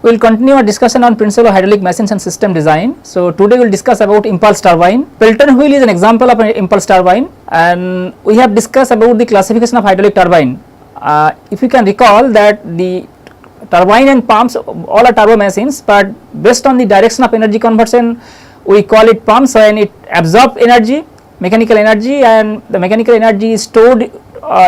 We will continue our discussion on principle of hydraulic machines and system design. So today we will discuss about impulse turbine. Pelton wheel is an example of an impulse turbine, and we have discussed about the classification of hydraulic turbine. If you can recall that the turbine and pumps all are turbo machines, but based on the direction of energy conversion we call it pumps, and it absorbs energy, mechanical energy, and the mechanical energy is stored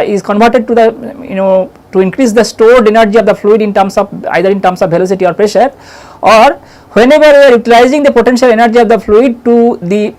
is converted to the to increase the stored energy of the fluid in terms of either in terms of velocity or pressure, or whenever we are utilizing the potential energy of the fluid to the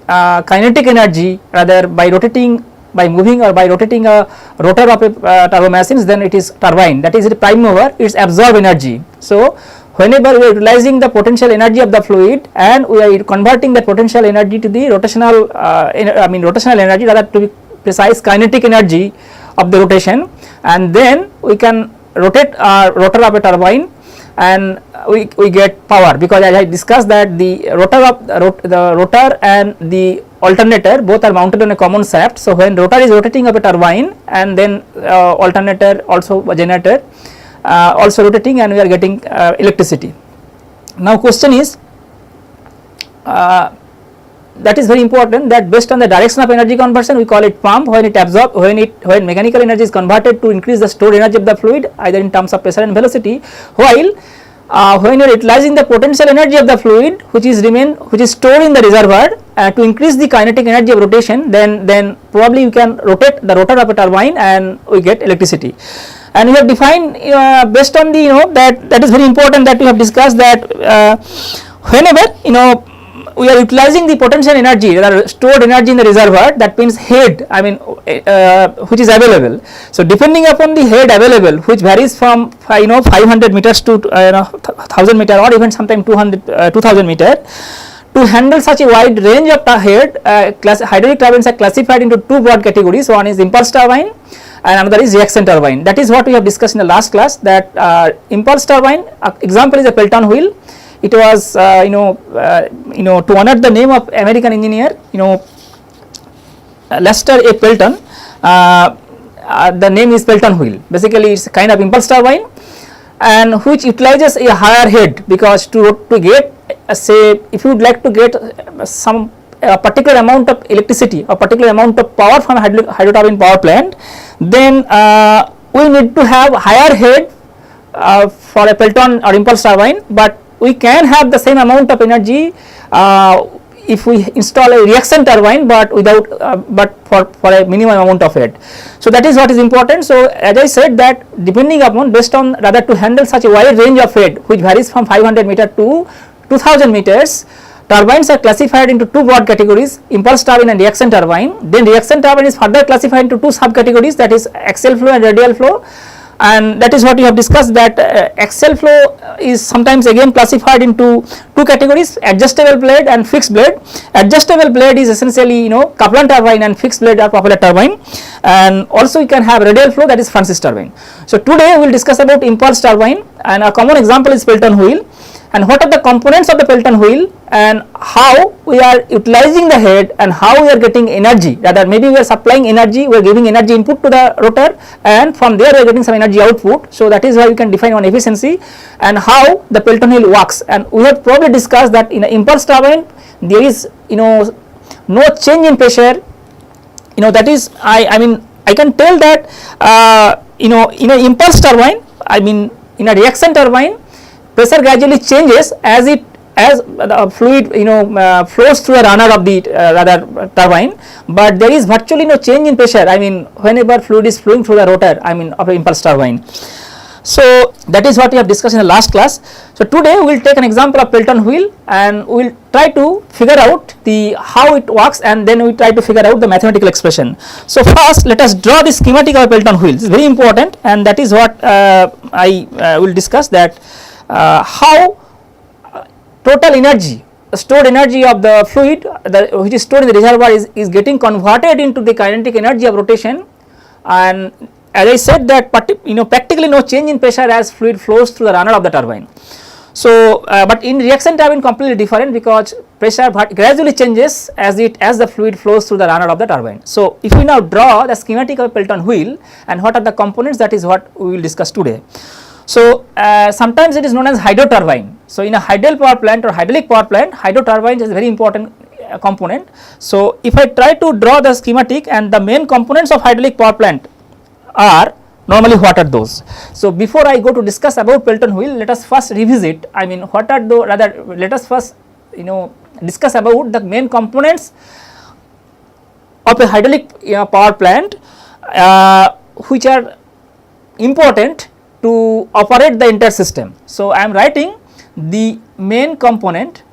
kinetic energy, rather by rotating, by moving or by rotating a rotor of a turbo machines, then it is turbine, that is the prime mover, it is absorb energy. So whenever we are utilizing the potential energy of the fluid and we are converting that potential energy to the rotational rotational energy, rather to be precise kinetic energy of the rotation, and then we can rotate rotor of a turbine and we get power, because as I discussed that the rotor of the rotor and the alternator both are mounted on a common shaft. So when rotor is rotating of a turbine and then alternator also generator also rotating, and we are getting electricity. Now question is that is very important, that based on the direction of energy conversion we call it pump, when it absorb, when mechanical energy is converted to increase the stored energy of the fluid either in terms of pressure and velocity, while when you are utilizing the potential energy of the fluid which is stored in the reservoir to increase the kinetic energy of rotation, then probably you can rotate the rotor of a turbine and we get electricity. And we have defined based on the that is very important, that we have discussed that whenever we are utilizing the potential energy, stored energy in the reservoir, that means head, which is available. So depending upon the head available, which varies from 500 meters to 1000 meter, or even sometimes 2000 meter, to handle such a wide range of head, hydraulic turbines are classified into two broad categories. One is impulse turbine and another is reaction turbine. That is what we have discussed in the last class, that impulse turbine example is a Pelton wheel. It was to honor the name of American engineer Lester A. Pelton. The name is Pelton wheel. Basically it's a kind of impulse turbine and which utilizes a higher head, because to get say if you would like to get some particular amount of electricity or particular amount of power from a hydro turbine power plant, then we need to have higher head for a Pelton or impulse turbine, but we can have the same amount of energy if we install a reaction turbine, but without for a minimum amount of head. So that is what is important. So as I said, that depending upon, based on, rather to handle such a wide range of head which varies from 500 meter to 2000 meters, turbines are classified into two broad categories, impulse turbine and reaction turbine. Then reaction turbine is further classified into two subcategories, that is axial flow and radial flow. And that is what we have discussed, that axial flow is sometimes again classified into two categories, adjustable blade and fixed blade. Adjustable blade is essentially Kaplan turbine, and fixed blade are propeller turbine, and also you can have radial flow, that is Francis turbine. So today we will discuss about impulse turbine, and a common example is Pelton wheel, and what are the components of the Pelton wheel and how we are utilizing the head and how we are getting energy, rather maybe we are supplying energy, we are giving energy input to the rotor, and from there we are getting some energy output. So that is why we can define one efficiency and how the Pelton wheel works. And we have probably discussed that in an impulse turbine there is no change in pressure. That is I can tell that in an impulse turbine, in a reaction turbine, pressure gradually changes as the fluid flows through a runner of the turbine, but there is virtually no change in pressure whenever fluid is flowing through the rotor of an impulse turbine. So that is what we have discussed in the last class. So today we will take an example of Pelton wheel and we will try to figure out how it works, and then we try to figure out the mathematical expression. So first let us draw the schematic of a Pelton wheel. It is very important, and that is what I will discuss, that how total energy, stored energy of the fluid which is stored in the reservoir is getting converted into the kinetic energy of rotation. And as I said that practically no change in pressure as fluid flows through the runner of the turbine. So but in reaction turbine completely different, because pressure gradually changes as the fluid flows through the runner of the turbine. So if we now draw the schematic of a Pelton wheel and what are the components, that is what we will discuss today. So sometimes it is known as hydro turbine. So in a hydel power plant or hydraulic power plant, hydro turbine is a very important component. So if I try to draw the schematic, and the main components of hydraulic power plant are normally, what are those? So before I go to discuss about Pelton wheel, let us first revisit, I mean what are the, rather let us first discuss about the main components of a hydraulic power plant which are important to operate the entire system. So I am writing the main component,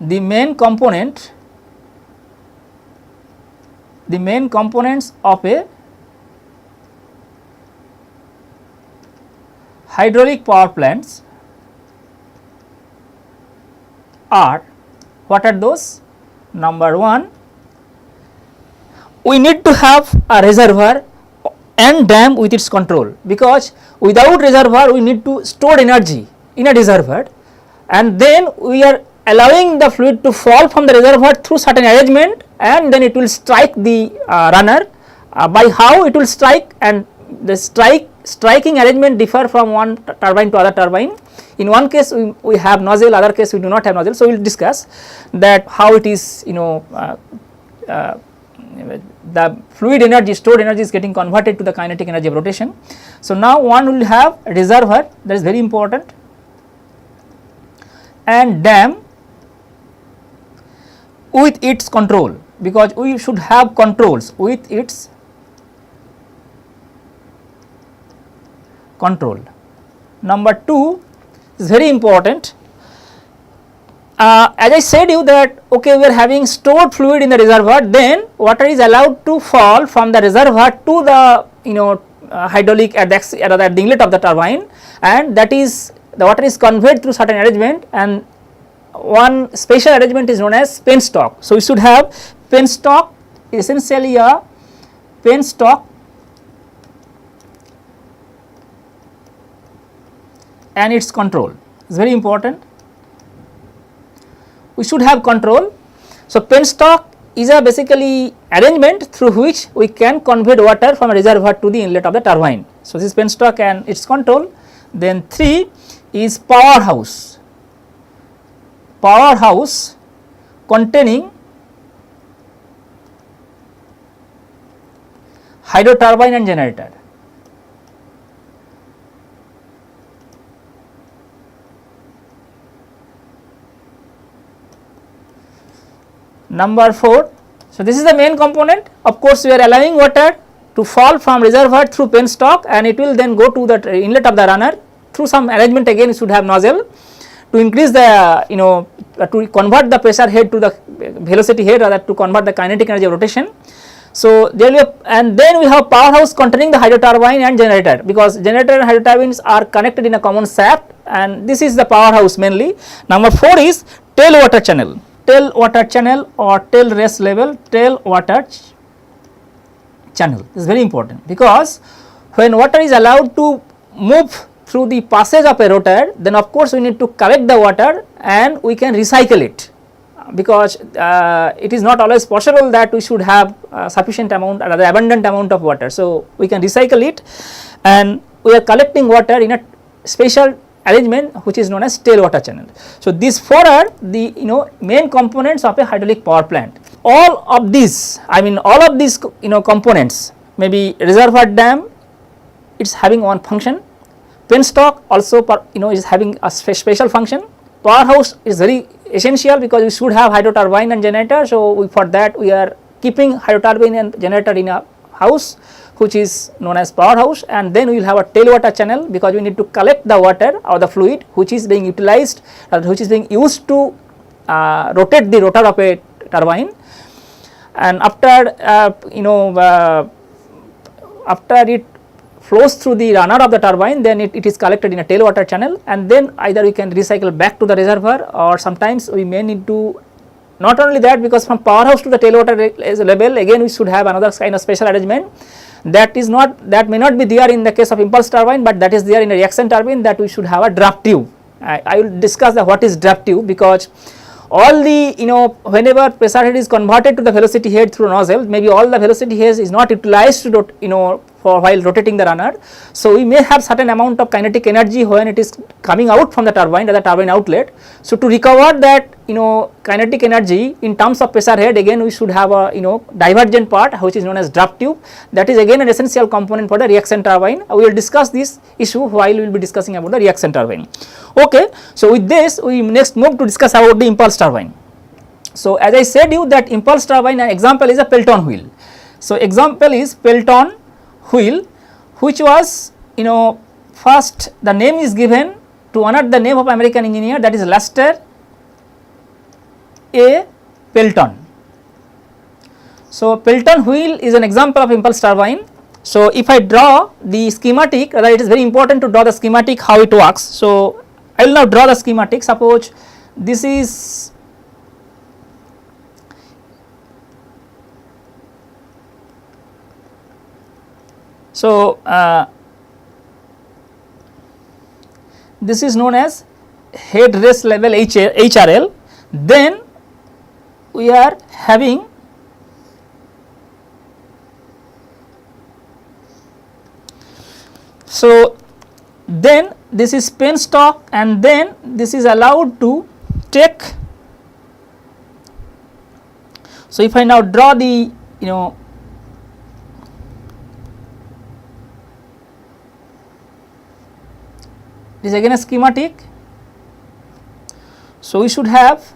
the main components of a hydraulic power plants are, what are those? Number 1, we need to have a reservoir and dam with its control, because without reservoir we need to store energy in a reservoir, and then we are allowing the fluid to fall from the reservoir through certain arrangement, and then it will strike the runner. By how it will strike, and the striking arrangement differ from one turbine to other turbine. In one case we have nozzle, other case we do not have nozzle. So we will discuss that how it is, the fluid energy, stored energy is getting converted to the kinetic energy of rotation. So now one will have a reservoir, that is very important, and dam with its control, because we should have controls with its control. Number 2 is very important. As I said you that, okay, we are having stored fluid in the reservoir, then water is allowed to fall from the reservoir to the hydraulic at the inlet of the turbine, and that is the water is conveyed through certain arrangement, and one special arrangement is known as penstock. So we should have penstock, essentially a penstock and its control is very important. We should have control. So penstock is a basically arrangement through which we can convey water from a reservoir to the inlet of the turbine. So this is penstock and its control. Then 3 is powerhouse containing hydro turbine and generator. Number 4, so this is the main component. Of course, we are allowing water to fall from reservoir through penstock, and it will then go to the inlet of the runner through some arrangement. Again, you should have nozzle to increase the to convert the pressure head to the velocity head, rather to convert the kinetic energy of rotation. So there will be and then we have powerhouse containing the hydro turbine and generator, because generator and hydro turbines are connected in a common shaft, and this is the powerhouse mainly. Number 4 is tail water channel. Tail water channel or tail race level, tail water channel is very important, because when water is allowed to move through the passage of a rotor, then of course we need to collect the water and we can recycle it, because it is not always possible that we should have sufficient amount or rather abundant amount of water. So we can recycle it, and we are collecting water in a special arrangement which is known as tail water channel. So these 4 are the main components of a hydraulic power plant. All of these, all of these components, maybe reservoir dam, it's having one function. Penstock also is having a special function. Powerhouse is very essential because we should have hydro turbine and generator. So for that we are keeping hydro turbine and generator in a house which is known as powerhouse, and then we will have a tail water channel, because we need to collect the water or the fluid which is being utilized or which is being used to rotate the rotor of a turbine. And after after it flows through the runner of the turbine, then it is collected in a tail water channel, and then either we can recycle back to the reservoir, or sometimes we may need to, not only that, because from powerhouse to the tail water level again we should have another kind of special arrangement that may not be there in the case of impulse turbine, but that is there in a reaction turbine, that we should have a draft tube. I will discuss what is draft tube, because all the whenever pressure head is converted to the velocity head through nozzle, maybe all the velocity head is not utilized to for while rotating the runner. So we may have certain amount of kinetic energy when it is coming out from the turbine as a turbine outlet. So to recover that kinetic energy in terms of pressure head, again we should have a divergent part which is known as draft tube, that is again an essential component for the reaction turbine. We will discuss this issue while we will be discussing about the reaction turbine. Okay, so with this we next move to discuss about the impulse turbine. So as I said you that impulse turbine, an example is a Pelton wheel. So example is Pelton wheel, which was first the name is given to honor the name of American engineer, that is Lester A. Pelton. So Pelton wheel is an example of impulse turbine. So if I draw the schematic, it is very important to draw the schematic how it works. So I will now draw the schematic. Suppose this is this is known as head rest level HRL. Then we are having then this is penstock, and then this is allowed to take. So if I now draw the this is again a schematic. So we should have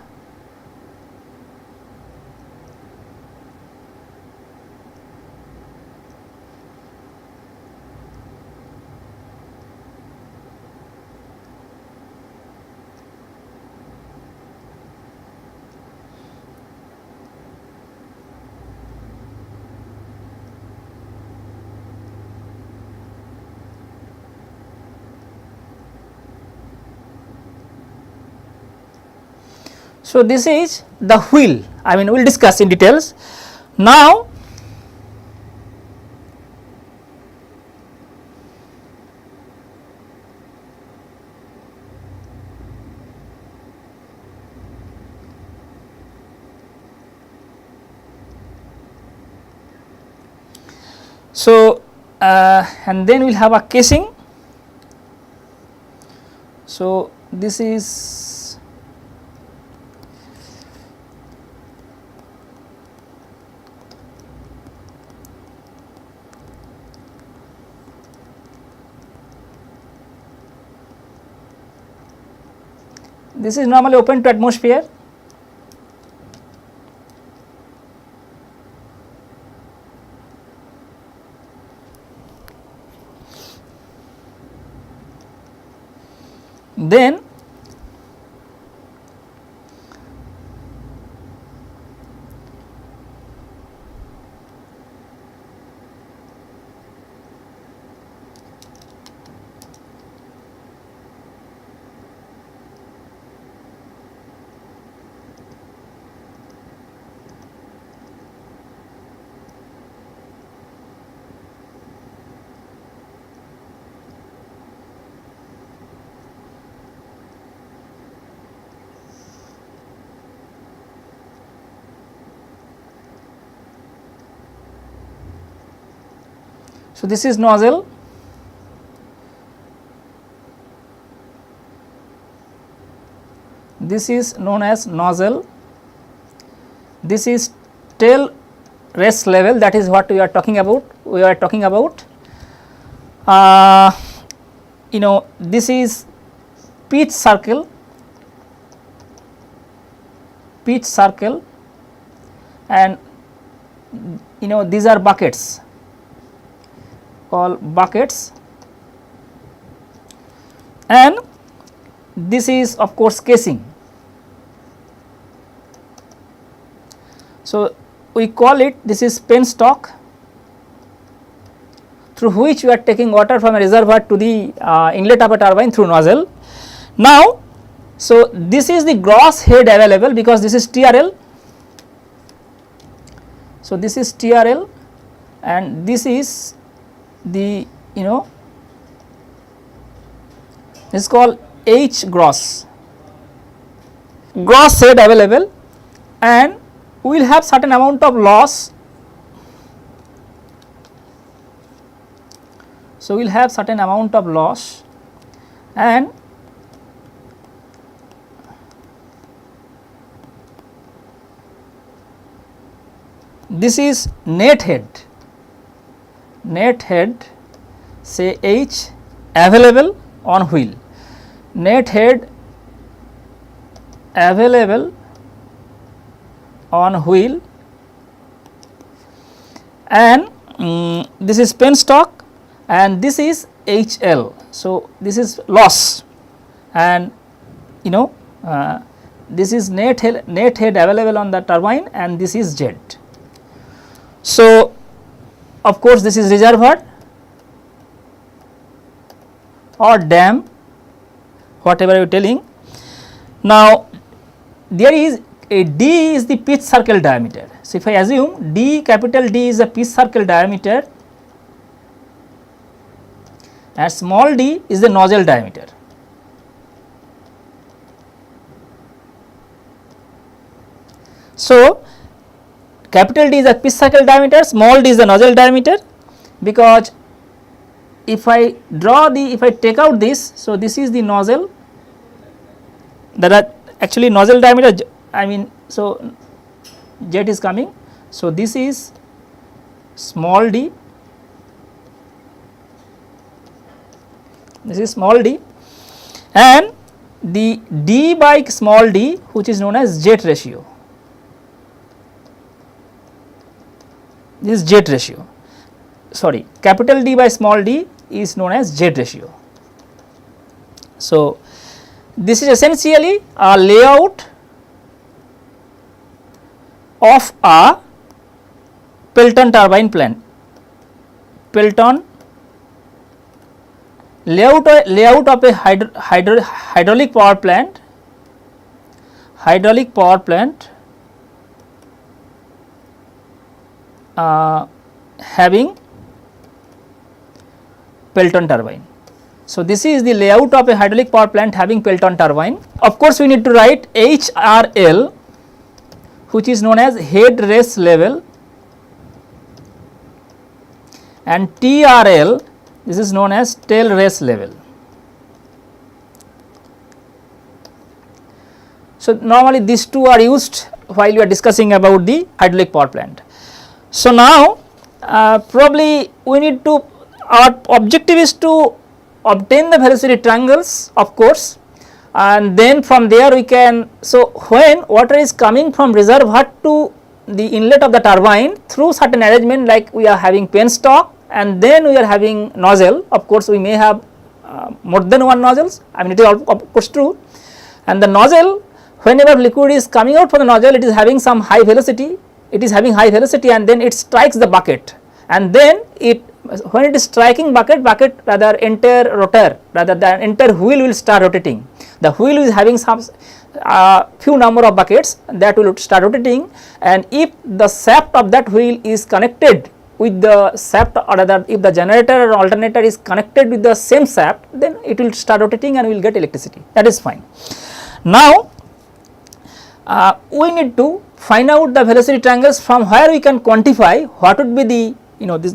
so this is the wheel, I mean we will discuss in details. Now and then we will have a casing. So this is normally open to atmosphere. Then so this is nozzle, this is known as nozzle, this is tail rest level, that is what we are talking about. This is pitch circle, and these are buckets, all buckets, and this is of course casing. So we call it, this is penstock, through which we are taking water from a reservoir to the inlet of a turbine through nozzle. Now, so this is the gross head available because this is TRL. So this is TRL, and this is the this is called H gross head available, and we will have certain amount of loss So, we will have certain amount of loss, and this is net head say H available on wheel, net head available on wheel, and this is penstock and this is HL. So, this is loss, and this is net head available on the turbine, and this is Z. So, of course, this is reservoir or dam, whatever you are telling. Now, there is a D is the pitch circle diameter. So, if I assume D, capital D is the pitch circle diameter and small d is the nozzle diameter. So, capital D is the pitch circle diameter, small d is the nozzle diameter, because if I draw if I take out this, so this is the nozzle, that are actually nozzle diameter, so Z is coming. So, this is small d, this is small d, and the d by small d, which is known as jet ratio. This is jet ratio, sorry, capital D by small d is known as jet ratio. So, this is essentially a layout of a Pelton turbine plant, Pelton layout of a hydraulic power plant, having Pelton turbine. So, this is the layout of a hydraulic power plant having Pelton turbine. Of course, we need to write HRL, which is known as head race level, and TRL, this is known as tail race level. So, normally these two are used while you are discussing about the hydraulic power plant. So, now probably we need to, our objective is to obtain the velocity triangles, of course, and then from there we can, so when water is coming from reservoir to the inlet of the turbine through certain arrangement, like we are having penstock and then we are having nozzle, of course we may have more than one nozzles, it is of course true, and the nozzle, whenever liquid is coming out from the nozzle, it is having some high velocity, and then it strikes the bucket, and then when it is striking bucket rather entire rotor, rather the entire wheel will start rotating. The wheel is having some few number of buckets that will start rotating, and if the shaft of that wheel is connected with the shaft, or rather if the generator or alternator is connected with the same shaft, then it will start rotating and we will get electricity, that is fine. Now, we need to find out the velocity triangles from where we can quantify what would be the, these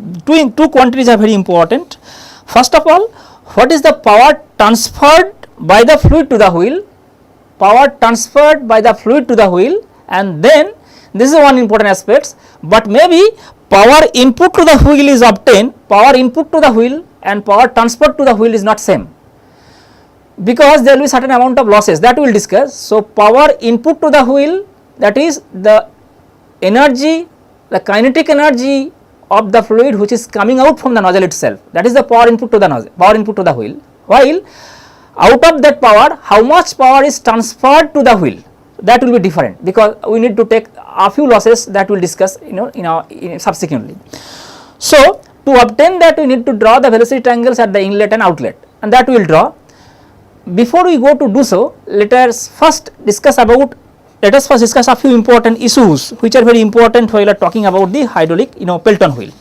two quantities are very important. First of all, what is the power transferred by the fluid to the wheel, and then this is one important aspect, but maybe power input to the wheel is obtained, and power transferred to the wheel is not same, because there will be certain amount of losses that we will discuss. So, power input to the wheel, that is the energy, the kinetic energy of the fluid which is coming out from the nozzle itself, that is the power input to the wheel, while out of that power how much power is transferred to the wheel, that will be different, because we need to take a few losses that we will discuss subsequently. So, to obtain that we need to draw the velocity triangles at the inlet and outlet, and that we will draw. Before we go to do so, let us first discuss a few important issues which are very important while we are talking about the hydraulic Pelton wheel.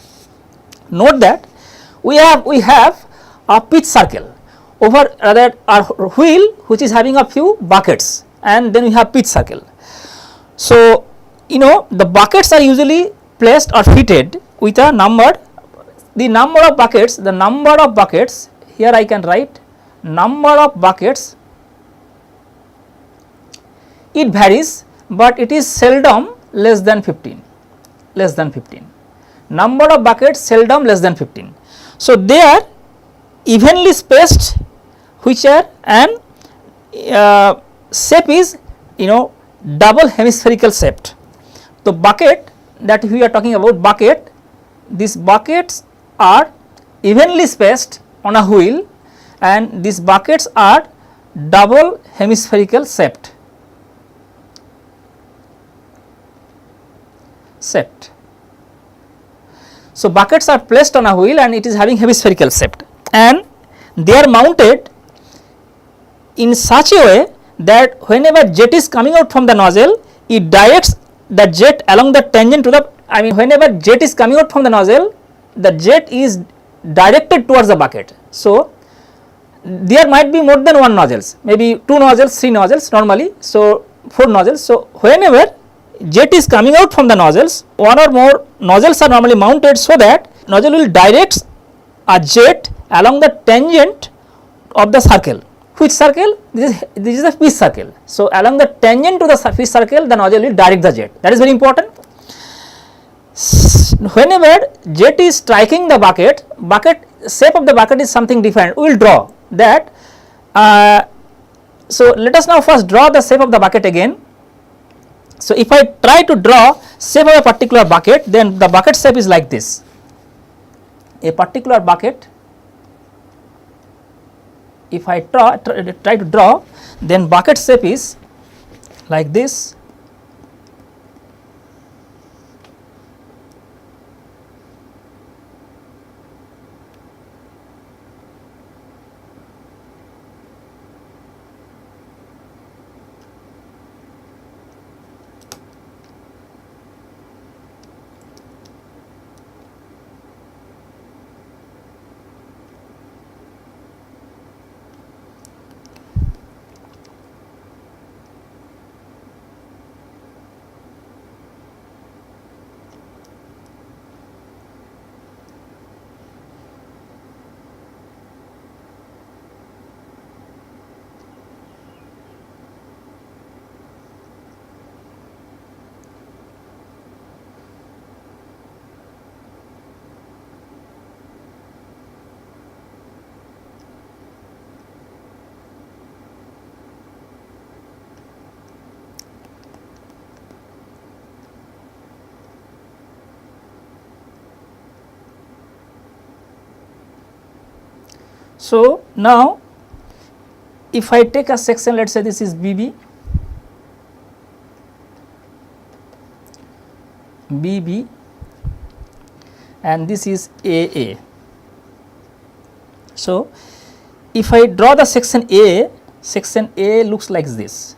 Note that we have a pitch circle over rather our wheel which is having a few buckets, and then we have pitch circle. So, the buckets are usually placed or fitted with a number, the number of buckets, here I can write number of buckets, it varies, but it is seldom less than 15, number of buckets seldom less than 15. So, they are evenly spaced, which are and shape is double hemispherical shaped. The bucket that we are talking about, bucket, these buckets are evenly spaced on a wheel and these buckets are double hemispherical shaped. So, buckets are placed on a wheel and it is having hemispherical shape and they are mounted in such a way that whenever jet is coming out from the nozzle, it directs the jet along the tangent to the, whenever jet is coming out from the nozzle, the jet is directed towards the bucket. So, there might be more than one nozzles, maybe 2 nozzles, 3 nozzles normally, so 4 nozzles. So, whenever jet is coming out from the nozzles, one or more nozzles are normally mounted so that nozzle will direct a jet along the tangent of the circle. Which circle? This is the pitch circle. So, along the tangent to the pitch circle, the nozzle will direct the jet. That is very important. Whenever jet is striking the bucket shape of the bucket is something different. We will draw that. So, let us now first draw the shape of the bucket again. So, if I try to draw shape of a particular bucket, then the bucket shape is like this. A particular bucket, if I try to draw, then bucket shape is like this. So, now if I take a section, let us say this is BB, and this is AA. So, if I draw the section A looks like this.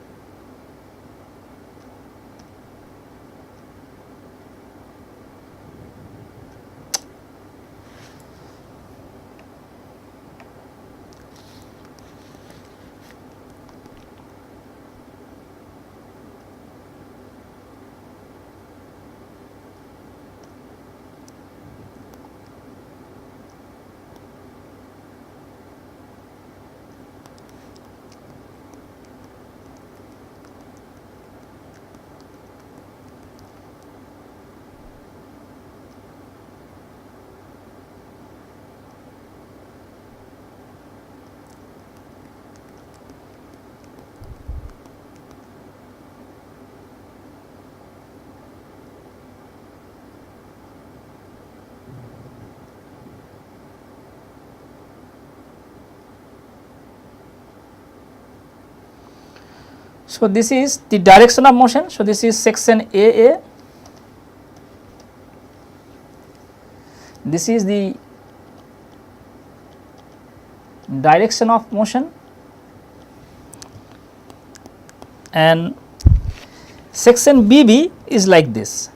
So, this is the direction of motion. So, this is section AA, this is the direction of motion, and section BB is like this.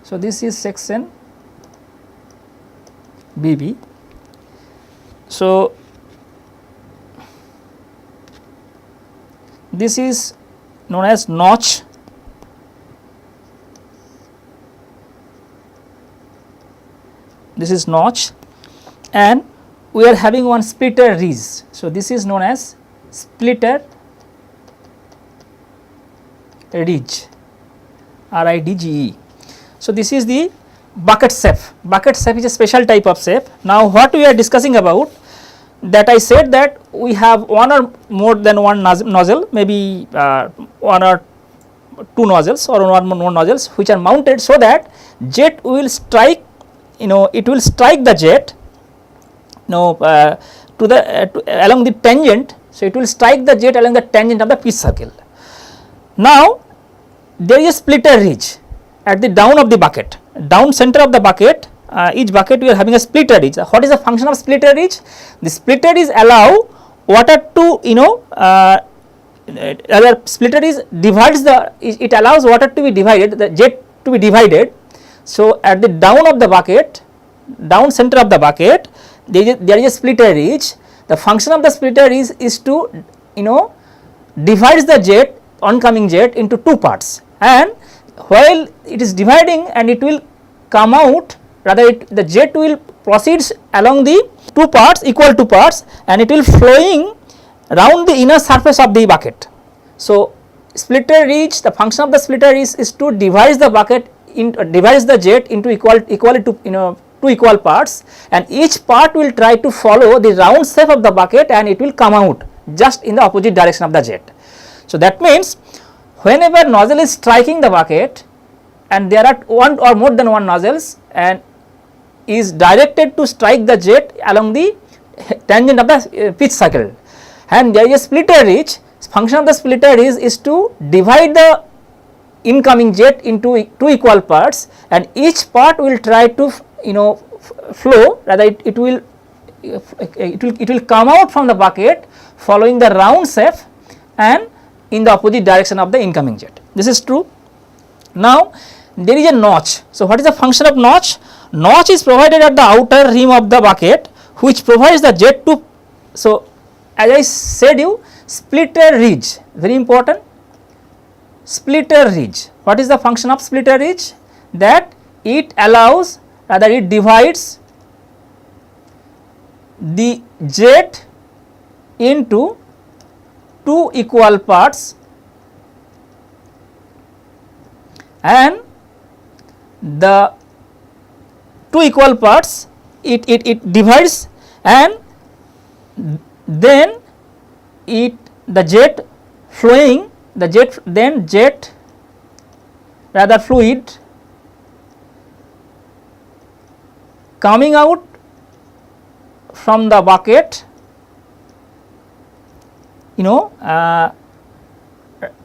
So, this is section BB. So, this is known as notch, this is notch, and we are having one splitter ridge. So, this is known as splitter ridge, RIDGE. So, this is the bucket shape. Bucket shape is a special type of shape. Now, what we are discussing about, that I said that we have one or more than one nozzle, maybe one or two nozzles or one more nozzles which are mounted, so that jet will strike, it will strike the jet to the along the tangent. So, it will strike the jet along the tangent of the pitch circle. Now, there is a splitter ridge at the down of the bucket, down center of the bucket. Each bucket we are having a splitter ridge. What is the function of splitter ridge? The splitter ridge allow water to splitter ridge divides it allows water to be divided, the jet to be divided. So, at the down of the bucket, down center of the bucket, there is a splitter ridge. The function of the splitter ridge is to divides the jet, oncoming jet, into two parts, and while it is dividing and it will come out, rather the jet will proceeds along the two parts, equal two parts, and it will flowing round the inner surface of the bucket. So, splitter ridge, the function of the splitter ridge is to divide the bucket divides the jet into equally two equal parts, and each part will try to follow the round shape of the bucket and it will come out just in the opposite direction of the jet. So, that means whenever nozzle is striking the bucket and there are one or more than one nozzles and is directed to strike the jet along the tangent of the pitch circle, and there is a splitter ridge. Function of the splitter ridge is to divide the incoming jet into two equal parts, and each part will try to flow, rather it will come out from the bucket following the round shape and in the opposite direction of the incoming jet. This is true. Now, there is a notch. So, what is the function of notch? Notch is provided at the outer rim of the bucket, which provides the jet to. So, as I said you, splitter ridge, very important. Splitter ridge. What is the function of splitter ridge? That it allows, rather it divides the jet into two equal parts, and the two equal parts it divides, and then the jet flowing, the jet rather fluid coming out from the bucket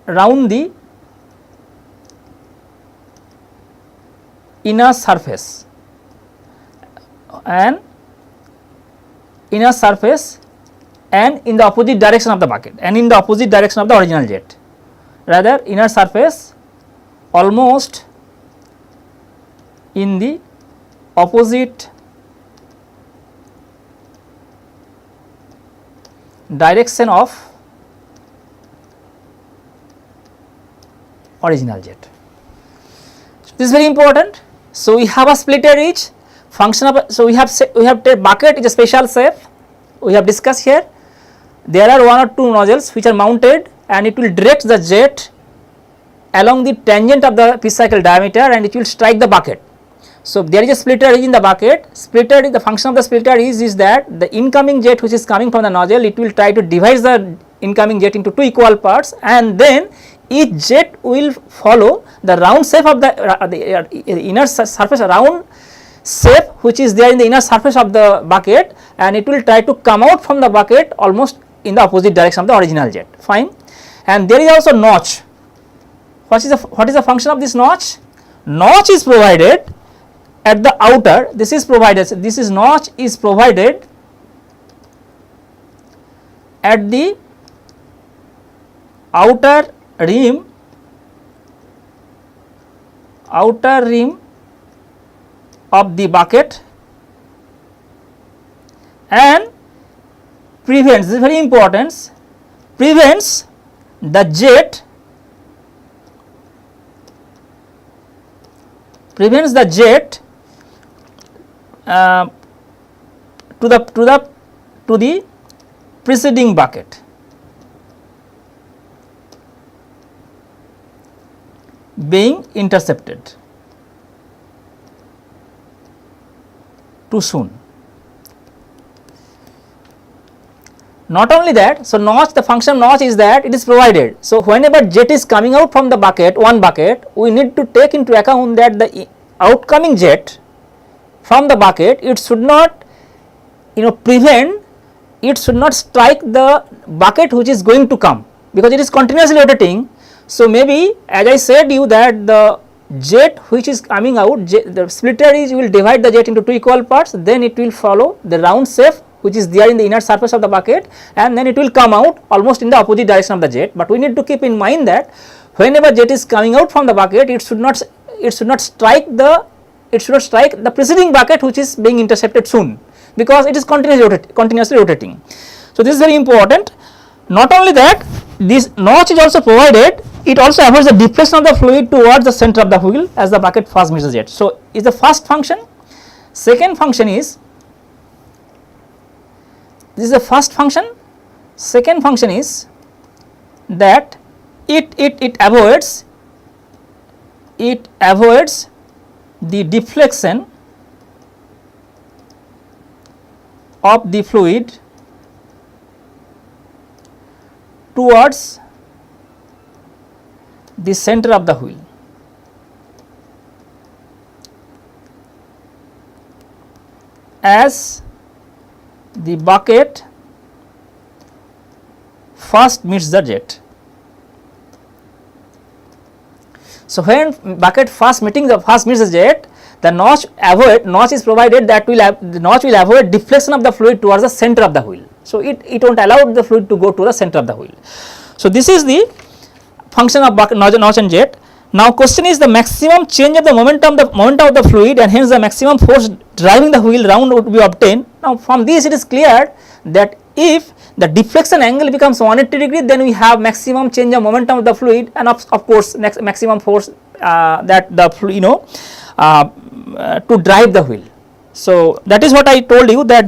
round the inner surface and in the opposite direction of the bucket and in the opposite direction of the original jet, rather inner surface almost in the opposite direction of original jet. So, this is very important. So, we have a splitter ridge function of. So, we have bucket is a special shape we have discussed here. There are one or two nozzles which are mounted and it will direct the jet along the tangent of the pitch cycle diameter and it will strike the bucket. So, there is a splitter ridge in the bucket. The function of the splitter ridge is that the incoming jet which is coming from the nozzle, it will try to divide the incoming jet into two equal parts, and then each jet will follow the round shape of the inner surface, round shape which is there in the inner surface of the bucket, and it will try to come out from the bucket almost in the opposite direction of the original jet. Fine. And there is also notch. What is the function of this notch? Notch is provided at the outer. This is provided. So, this is notch is provided at the outer rim of the bucket and prevents, this is very important, prevents the jet prevents the jet to the preceding bucket being intercepted too soon. Not only that, so notch, the function of notch is that it is provided. So, whenever jet is coming out from the bucket, one bucket, we need to take into account that the outcoming jet from the bucket, it should not prevent, it should not strike the bucket which is going to come, because it is continuously rotating. So, maybe as I said you that the jet which is coming out, the splitter is, will divide the jet into two equal parts, then it will follow the round shape which is there in the inner surface of the bucket, and then it will come out almost in the opposite direction of the jet. But we need to keep in mind that whenever jet is coming out from the bucket, it should not strike the preceding bucket which is being intercepted soon, because it is continuously rotating. So, this is very important. Not only that, this notch is also provided, it also avoids the deflection of the fluid towards the center of the wheel as the bucket first meets the jet. So, is the first function. Second function is, this is the first function. Second function is that it avoids the deflection of the fluid towards the center of the wheel. As the bucket first meets the jet. So, when bucket first meets the jet, the notch is provided that the notch will avoid deflection of the fluid towards the center of the wheel. So, it will not allow the fluid to go to the center of the wheel. So, this is the function of bucket, notch and jet. Now, question is the maximum change of the momentum of the fluid, and hence the maximum force driving the wheel round would be obtained. Now, from this it is clear that if the deflection angle becomes 180 degree, then we have maximum change of momentum of the fluid, and of course, maximum force that the to drive the wheel. So, that is what I told you, that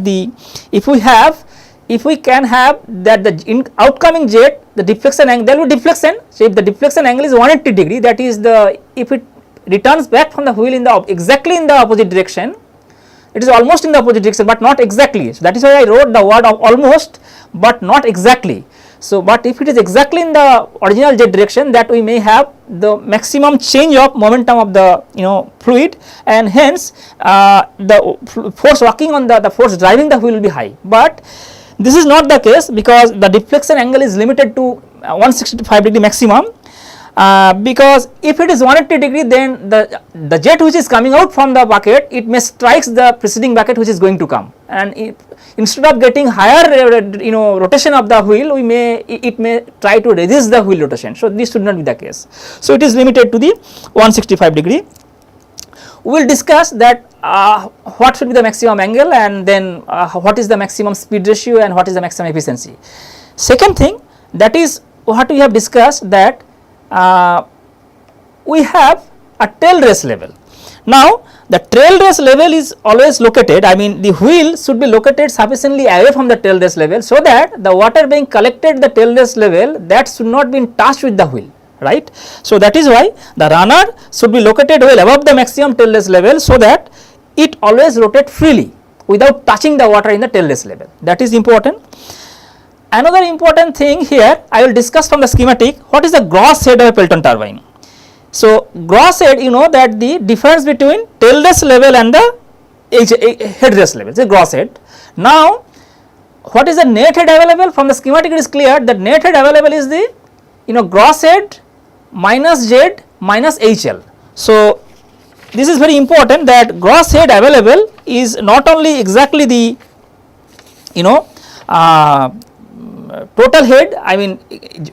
if we can have that the outcoming jet, the deflection angle, there will be deflection. So, if the deflection angle is 180 degree, that is if it returns back from the wheel exactly in the opposite direction, it is almost in the opposite direction, but not exactly. So, that is why I wrote the word of almost, but not exactly. So, but if it is exactly in the original jet direction, that we may have the maximum change of momentum of the fluid, and hence the force working on the force driving the wheel will be high. But this is not the case, because the deflection angle is limited to 165 degree maximum, because if it is 180 degree, then the jet which is coming out from the bucket, it may strikes the preceding bucket which is going to come, and instead of getting higher rotation of the wheel, it may try to resist the wheel rotation. So, this should not be the case. So, it is limited to the 165 degree. We will discuss that what should be the maximum angle, and then what is the maximum speed ratio, and what is the maximum efficiency. Second thing, that is what we have discussed, that we have a tail race level. Now, the tail race level is always located, I mean the wheel should be located sufficiently away from the tail race level, so that the water being collected at the tail race level, that should not be in touch with the wheel, right. So, that is why the runner should be located well above the maximum tail race level, so that it always rotate freely without touching the water in the tail race level. That is important. Another important thing here, I will discuss from the schematic, what is the gross head of a Pelton turbine. So, gross head, that the difference between tail race level and the head race level, the gross head. Now, what is the net head available? From the schematic it is clear that net head available is the gross head minus Z minus HL. So, this is very important, that gross head available is not only exactly the total head, I mean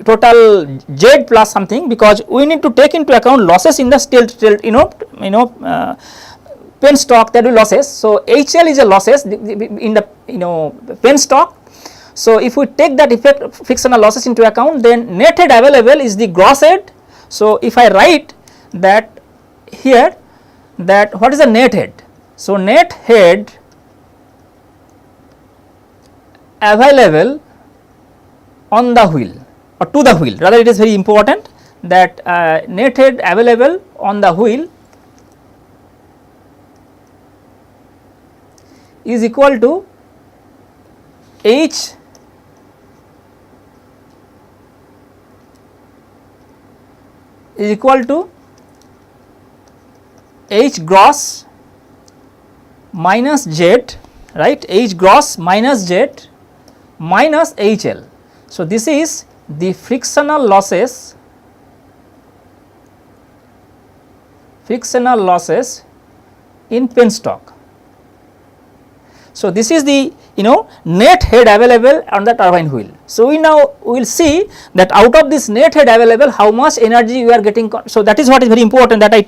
total Z plus something, because we need to take into account losses in the penstock, that will losses. So, HL is a losses in the penstock. So, if we take that effect frictional losses into account, then net head available is the gross head. So, if I write that here, that what is the net head? So, net head available on the wheel or to the wheel, rather it is very important that net head available on the wheel is equal to H is equal to H gross minus Z, right, H gross minus Z minus HL. So, this is the frictional losses in penstock. So, this is the net head available on the turbine wheel. So, we will see that out of this net head available how much energy we are getting. So, that is what is very important, that I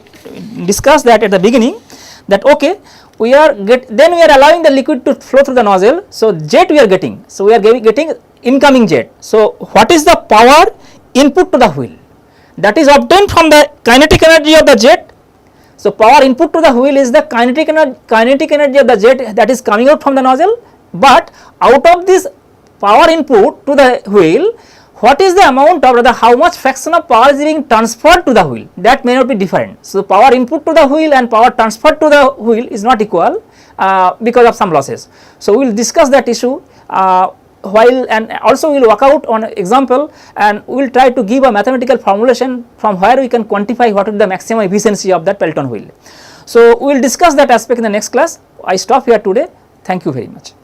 discussed that at the beginning, that okay, we are allowing the liquid to flow through the nozzle. So, jet we are getting. So, we are getting incoming jet. So, what is the power input to the wheel? That is obtained from the kinetic energy of the jet. So, power input to the wheel is the kinetic energy of the jet that is coming out from the nozzle, but out of this power input to the wheel, what is the amount of, rather how much fraction of power is being transferred to the wheel, that may not be different. So, power input to the wheel and power transferred to the wheel is not equal because of some losses. So, we will discuss that issue while, and also we will work out on example, and we will try to give a mathematical formulation from where we can quantify what is the maximum efficiency of that Pelton wheel. So, we will discuss that aspect in the next class. I stop here today. Thank you very much.